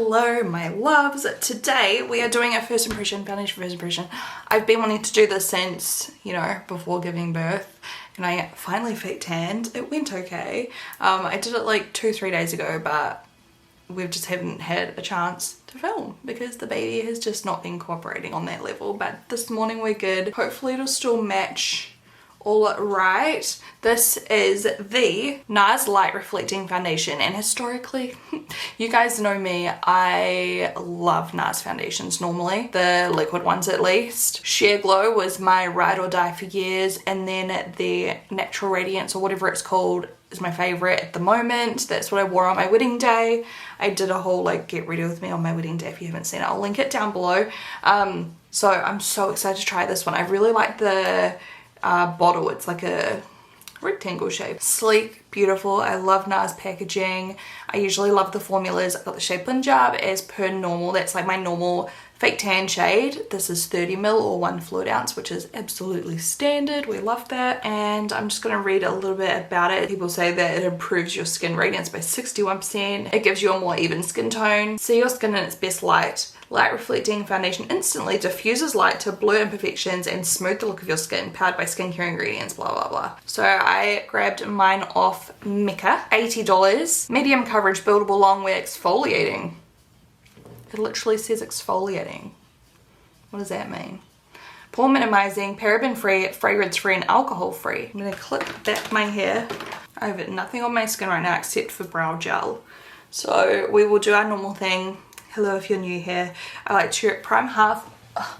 Hello my loves, today we are doing a first impression, foundation first impression. I've been wanting to do this since, you know, before giving birth, and I finally fake tanned. It went okay. I did it like 2-3 days ago, but we just haven't had a chance to film because the baby has just not been cooperating on that level. But this morning we're good. Hopefully it'll still match all right. This is the NARS Light Reflecting Foundation, and historically, you guys know me, I love NARS foundations normally, the liquid ones at least. Sheer Glow was my ride or die for years, and then the Natural Radiance or whatever it's called is my favorite at the moment. That's what I wore on my wedding day. I did a whole like get ready with me on my wedding day. If you haven't seen it, I'll link it down below. So I'm so excited to try this one. I really like the bottle. It's like a rectangle shape, sleek, beautiful. I love NARS packaging. I usually love the formulas. I got the shade Punjab as per normal. That's like my normal fake tan shade. This is 30ml or 1 fluid ounce, which is absolutely standard. We love that. And I'm just going to read a little bit about it. People say that it improves your skin radiance by 61%. It gives you a more even skin tone. See your skin in its best light. Light reflecting foundation instantly diffuses light to blur imperfections and smooth the look of your skin, powered by skincare ingredients, blah blah blah. So I grabbed mine off Mecca, $80. Medium coverage, buildable, long wear, exfoliating. It literally says exfoliating. What does that mean? Pore minimizing, paraben free, fragrance free, and alcohol free. I'm gonna clip back my hair. I have nothing on my skin right now except for brow gel. So we will do our normal thing. Hello if you're new here. I like to prime half,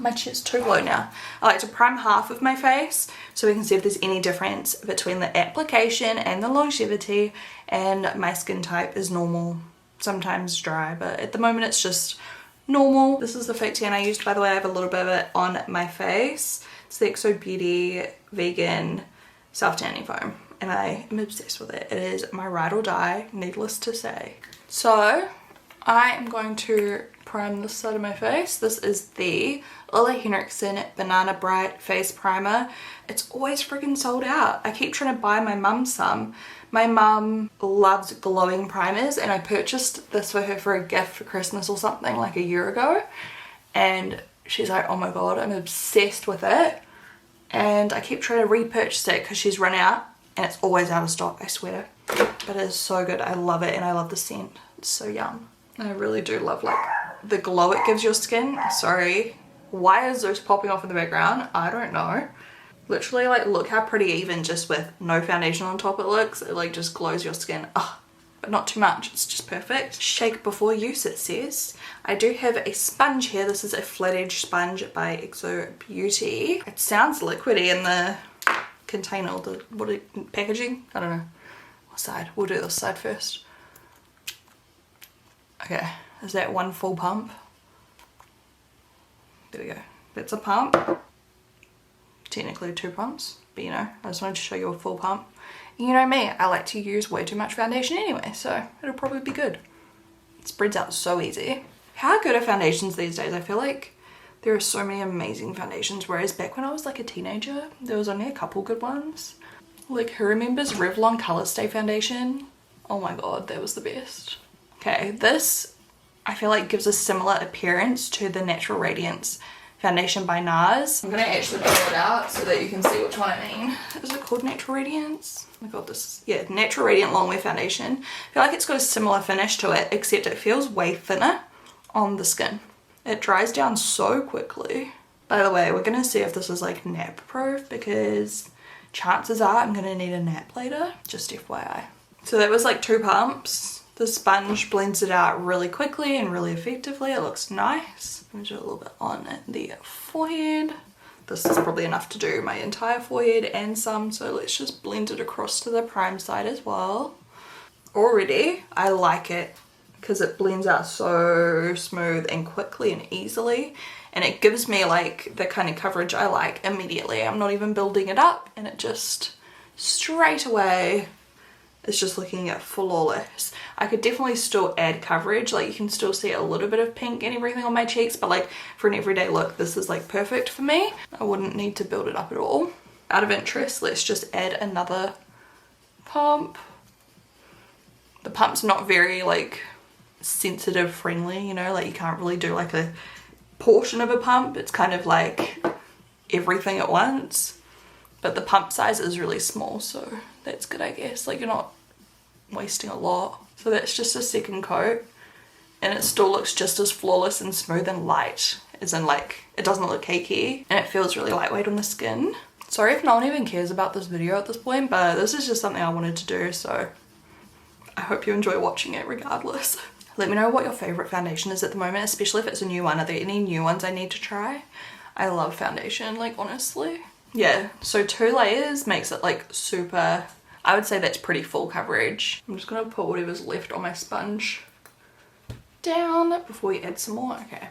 my chin's too low now. I like to prime half of my face so we can see if there's any difference between the application and the longevity, and my skin type is normal, sometimes dry, but at the moment it's just normal. This is the fake tan I used, by the way. I have a little bit of it on my face. It's the XO Beauty vegan self tanning foam, and I am obsessed with it. It is my ride or die, needless to say. So I am going to prime this side of my face. This is the Ole Henriksen Banana Bright Face Primer. It's always freaking sold out. I keep trying to buy my mum some. My mum loves glowing primers, and I purchased this for her for a gift for Christmas or something like a year ago. And she's like, oh my god, I'm obsessed with it. And I keep trying to repurchase it because she's run out, and it's always out of stock, I swear. But it is so good. I love it, and I love the scent. It's so yum. I really do love like the glow it gives your skin. Sorry, why is those popping off in the background? I don't know. Literally, like, look how pretty even just with no foundation on top it looks. It like just glows your skin. Oh, but not too much. It's just perfect. Shake before use, it says. I do have a sponge here. This is a flat edge sponge by XO Beauty. It sounds liquidy in the container, the packaging. I don't know what side. We'll do this side first. Okay, is that one full pump? There we go. That's a pump. Technically 2 pumps, but you know, I just wanted to show you a full pump. You know me, I like to use way too much foundation anyway, so it'll probably be good. It spreads out so easy. How good are foundations these days? I feel like there are so many amazing foundations, whereas back when I was like a teenager, there was only a couple good ones. Like, who remembers Revlon Color Stay foundation? Oh my god, that was the best. Okay, this I feel like gives a similar appearance to the Natural Radiance foundation by NARS. I'm gonna actually pull it out so that you can see which one I mean. Is it called Natural Radiance? Oh my god, this, yeah, Natural Radiant Longwear Foundation. I feel like it's got a similar finish to it, except it feels way thinner on the skin. It dries down so quickly. By the way, we're gonna see if this is like nap proof, because chances are I'm gonna need a nap later, just FYI. So that was like 2 pumps. The sponge blends it out really quickly and really effectively. It looks nice. Let me do a little bit on the forehead. This is probably enough to do my entire forehead and some, so let's just blend it across to the prime side as well. Already, I like it because it blends out so smooth and quickly and easily, and it gives me like the kind of coverage I like immediately. I'm not even building it up, and it just straight away is just looking at flawless. I could definitely still add coverage, like you can still see a little bit of pink and everything on my cheeks, but like for an everyday look, this is like perfect for me. I wouldn't need to build it up at all. Out of interest, let's just add another pump. The pump's not very like sensitive friendly, you know, like you can't really do like a portion of a pump. It's kind of like everything at once, but the pump size is really small, so that's good, I guess. Like you're not wasting a lot. So that's just a second coat, and it still looks just as flawless and smooth and light, as in like it doesn't look cakey, and it feels really lightweight on the skin. Sorry if no one even cares about this video at this point, but this is just something I wanted to do, so I hope you enjoy watching it regardless. Let me know what your favorite foundation is at the moment, especially if it's a new one. Are there any new ones I need to try? I love foundation, like honestly. Yeah, so 2 layers makes it like super, I would say that's pretty full coverage. I'm just gonna put whatever's left on my sponge down before we add some more. Okay,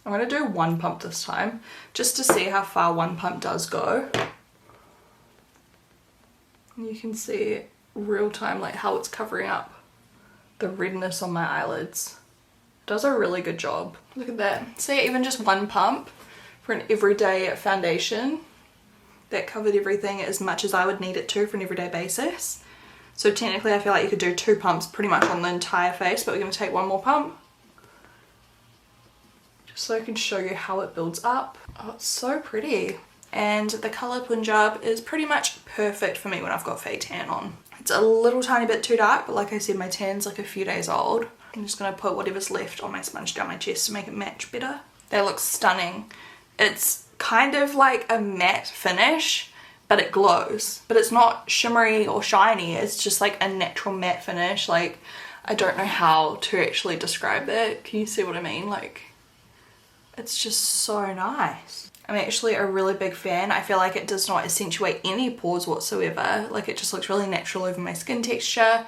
I'm gonna do 1 pump this time, just to see how far 1 pump does go. You can see real time like how it's covering up the redness on my eyelids. It does a really good job. Look at that. See, even just 1 pump for an everyday foundation, that covered everything as much as I would need it to for an everyday basis. So technically I feel like you could do 2 pumps pretty much on the entire face, but we're going to take 1 more pump just so I can show you how it builds up. Oh, it's so pretty. And the colour Punjab is pretty much perfect for me when I've got fake tan on. It's a little tiny bit too dark, but like I said, my tan's like a few days old. I'm just going to put whatever's left on my sponge down my chest to make it match better. That looks stunning. It's kind of like a matte finish, but it glows. But it's not shimmery or shiny, it's just like a natural matte finish. Like, I don't know how to actually describe that. Can you see what I mean? Like, it's just so nice. I'm actually a really big fan. I feel like it does not accentuate any pores whatsoever. Like it just looks really natural over my skin texture,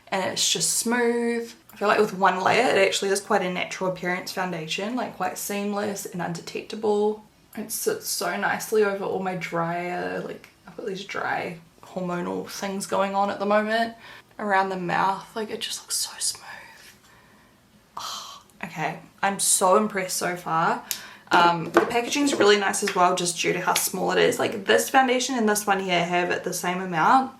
and it's just smooth. I feel like with 1 layer it actually is quite a natural appearance foundation, like quite seamless and undetectable. It sits so nicely over all my drier, like I've got these dry hormonal things going on at the moment around the mouth. Like it just looks so smooth. Oh, okay, I'm so impressed so far. The packaging is really nice as well, just due to how small it is. Like this foundation and this one here have the same amount,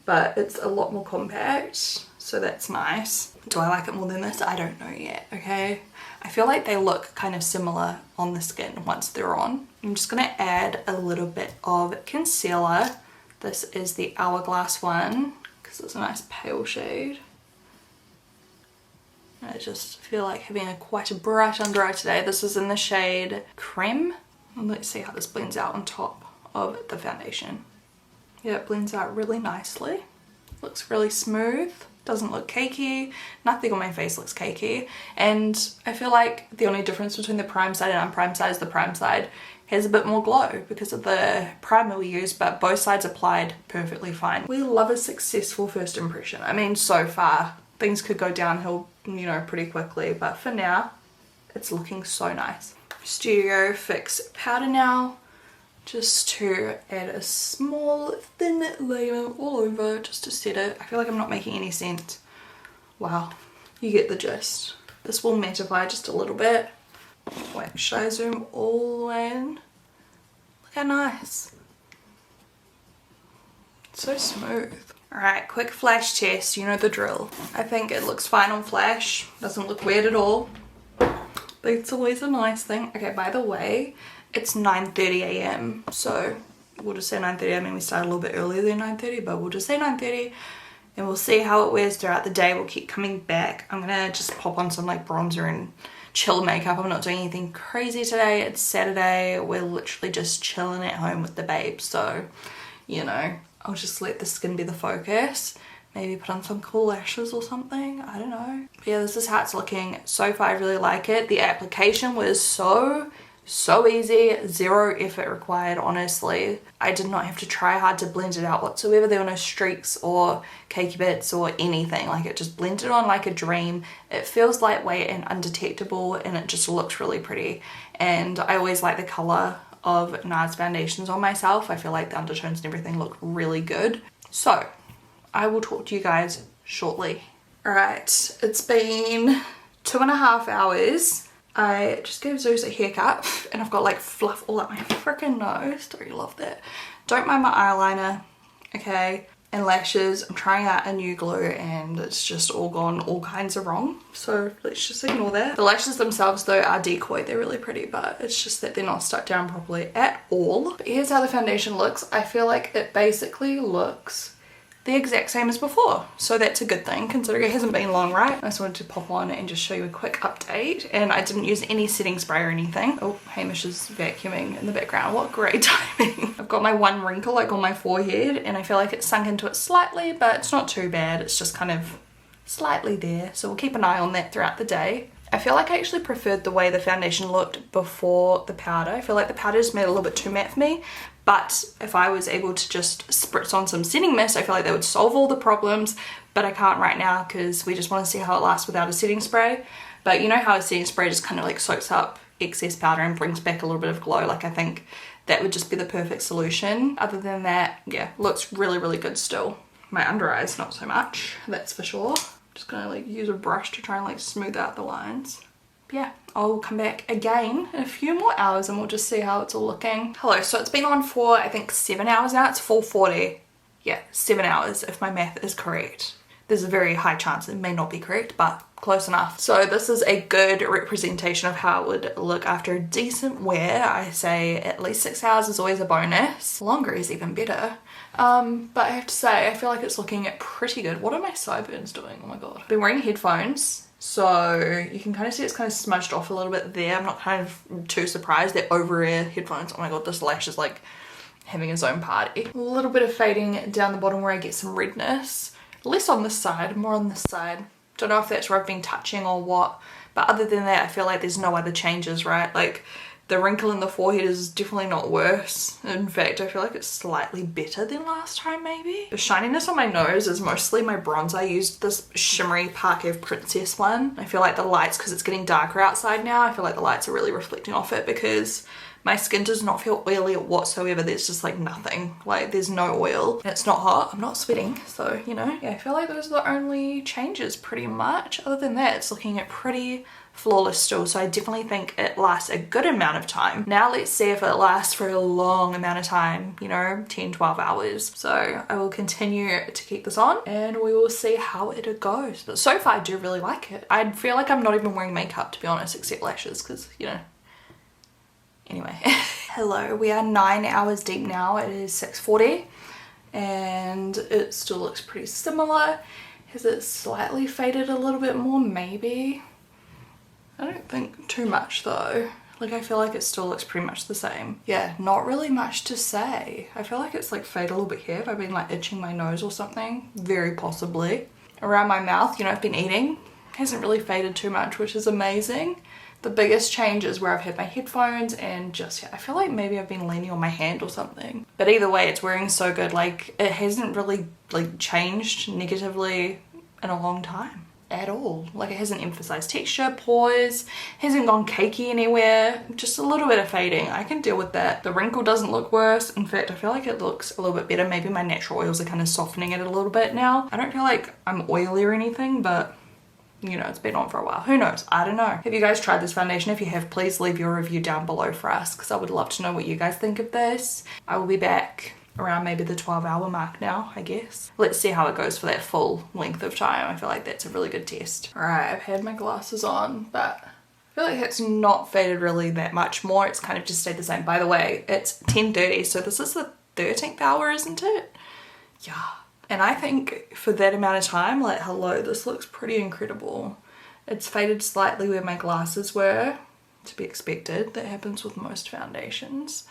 but it's a lot more compact, so that's nice. Do I like it more than this? I don't know yet, okay? I feel like they look kind of similar on the skin once they're on. I'm just gonna add a little bit of concealer. This is the Hourglass one, because it's a nice pale shade. I just feel like having quite a bright under eye today. This is in the shade Creme. And let's see how this blends out on top of the foundation. Yeah, it blends out really nicely. Looks really smooth. Doesn't look cakey. Nothing on my face looks cakey. And I feel like the only difference between the prime side and unprime side is the prime side has a bit more glow because of the primer we used, but both sides applied perfectly fine. We love a successful first impression. I mean, so far, things could go downhill, you know, pretty quickly, but for now it's looking so nice. Studio Fix powder now, just to add a small thin layer all over just to set it. I feel like I'm not making any sense. Wow, you get the gist. This will mattify just a little bit. Wait, should I zoom all the way in? Look how nice. It's so smooth. Alright, quick flash test, you know the drill. I think it looks fine on flash, doesn't look weird at all. But it's always a nice thing. Okay, by the way, it's 9:30 a.m. So we'll just say 9:30. I mean, we started a little bit earlier than 9:30, but we'll just say 9:30. And we'll see how it wears throughout the day. We'll keep coming back. I'm gonna just pop on some like bronzer and chill makeup. I'm not doing anything crazy today. It's Saturday. We're literally just chilling at home with the babes. So, you know, I'll just let the skin be the focus. Maybe put on some cool lashes or something. I don't know. But yeah, this is how it's looking. So far, I really like it. The application was so easy. 0 effort required, honestly. I did not have to try hard to blend it out whatsoever. There were no streaks or cakey bits or anything. Like, it just blended on like a dream. It feels lightweight and undetectable, and it just looks really pretty. And I always like the color of NARS foundations on myself. I feel like the undertones and everything look really good. So I will talk to you guys shortly. Alright, it's been 2.5 hours. I just gave Zeus a haircut and I've got like fluff all up my freaking nose. Don't you love that? Don't mind my eyeliner, okay? and lashes. I'm trying out a new glue and it's just all gone all kinds of wrong, so let's just ignore that. The lashes themselves though are decoy. They're really pretty, but it's just that they're not stuck down properly at all. But here's how the foundation looks. I feel like it basically looks the exact same as before, so that's a good thing considering it hasn't been long, right? I just wanted to pop on and just show you a quick update, and I didn't use any setting spray or anything. Oh, Hamish is vacuuming in the background. What great timing. I've got my one wrinkle like on my forehead and I feel like it's sunk into it slightly, but it's not too bad. It's just kind of slightly there, so we'll keep an eye on that throughout the day. I feel like I actually preferred the way the foundation looked before the powder. I feel like the powder just made it a little bit too matte for me, but if I was able to just spritz on some setting mist, I feel like that would solve all the problems, but I can't right now because we just want to see how it lasts without a setting spray. But you know how a setting spray just kind of like soaks up excess powder and brings back a little bit of glow? Like, I think that would just be the perfect solution. Other than that, yeah, looks really, really good still. My under eyes, not so much, that's for sure. Just gonna like use a brush to try and like smooth out the lines. But yeah, I'll come back again in a few more hours and we'll just see how it's all looking. Hello, so it's been on for I think 7 hours now. It's 4:40. Yeah, 7 hours if my math is correct. There's a very high chance it may not be correct, but close enough. So this is a good representation of how it would look after a decent wear. I say at least 6 hours is always a bonus. Longer is even better. But I have to say, I feel like it's looking pretty good. What are my sideburns doing? Oh my god. I've been wearing headphones, so you can kind of see it's kind of smudged off a little bit there. I'm not kind of too surprised. They're over-ear headphones. Oh my god, this lash is like having its own party. A little bit of fading down the bottom where I get some redness. Less on this side, more on this side. Don't know if that's where I've been touching or what, but other than that, I feel like there's no other changes, right? Like, the wrinkle in the forehead is definitely not worse. In fact, I feel like it's slightly better than last time, maybe. The shininess on my nose is mostly my bronzer. I used this shimmery Parquet Princess one. I feel like the lights, because it's getting darker outside now, I feel like the lights are really reflecting off it because my skin does not feel oily whatsoever. There's just like nothing. Like, there's no oil. And it's not hot. I'm not sweating. So, you know, yeah, I feel like those are the only changes pretty much. Other than that, it's looking at pretty flawless still, so I definitely think it lasts a good amount of time. Now let's see if it lasts for a long amount of time, you know, 10-12 hours. So I will continue to keep this on and we will see how it goes. But so far I do really like it. I feel like I'm not even wearing makeup, to be honest, except lashes, because, you know. Anyway. Hello, we are 9 hours deep now. It is 6:40 and it still looks pretty similar. Has it slightly faded a little bit more? Maybe. I don't think too much though. Like, I feel like it still looks pretty much the same. Yeah, not really much to say. I feel like it's like faded a little bit here. Have I been like itching my nose or something? Very possibly. Around my mouth, you know, I've been eating. Hasn't really faded too much, which is amazing. The biggest change is where I've had my headphones and just, yeah, I feel like maybe I've been leaning on my hand or something. But either way, it's wearing so good. Like, it hasn't really like changed negatively in a long time. At all. Like, it hasn't emphasized texture, pores, hasn't gone cakey anywhere, just a little bit of fading. I can deal with that. The wrinkle doesn't look worse. In fact, I feel like it looks a little bit better. Maybe my natural oils are kind of softening it a little bit now. I don't feel like I'm oily or anything, but you know, it's been on for a while. Who knows? I don't know. Have you guys tried this foundation? If you have, please leave your review down below for us because I would love to know what you guys think of this. I will be back around maybe the 12-hour mark now, I guess. Let's see how it goes for that full length of time. I feel like that's a really good test. All right, I've had my glasses on, but I feel like it's not faded really that much more. It's kind of just stayed the same. By the way, it's 10:30, so this is the 13th hour, isn't it? Yeah. And I think for that amount of time, like, hello, this looks pretty incredible. It's faded slightly where my glasses were, to be expected. That happens with most foundations.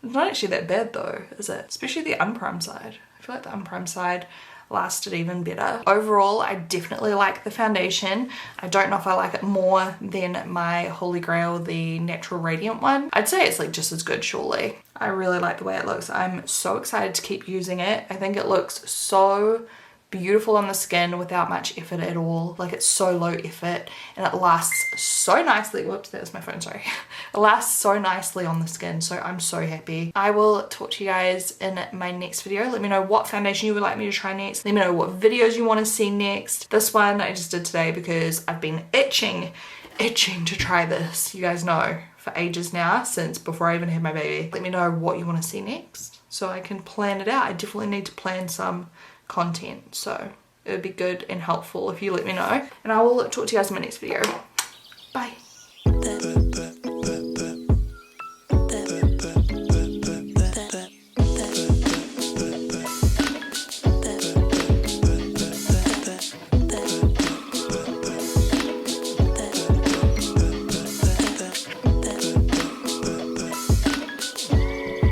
It's not actually that bad though, is it? Especially the unprimed side. I feel like the unprimed side lasted even better. Overall, I definitely like the foundation. I don't know if I like it more than my Holy Grail, the Natural Radiant one. I'd say it's like just as good, surely. I really like the way it looks. I'm so excited to keep using it. I think it looks so beautiful on the skin without much effort at all. Like, it's so low effort and it lasts so nicely. Whoops, that was my phone, sorry. It lasts so nicely on the skin, so I'm so happy. I will talk to you guys in my next video. Let me know what foundation you would like me to try next. Let me know what videos you want to see next. This one I just did today because I've been itching to try this. You guys know, for ages now, since before I even had my baby. Let me know what you want to see next so I can plan it out. I definitely need to plan some content. So it would be good and helpful if you let me know. And I will talk to you guys in my next video. Bye.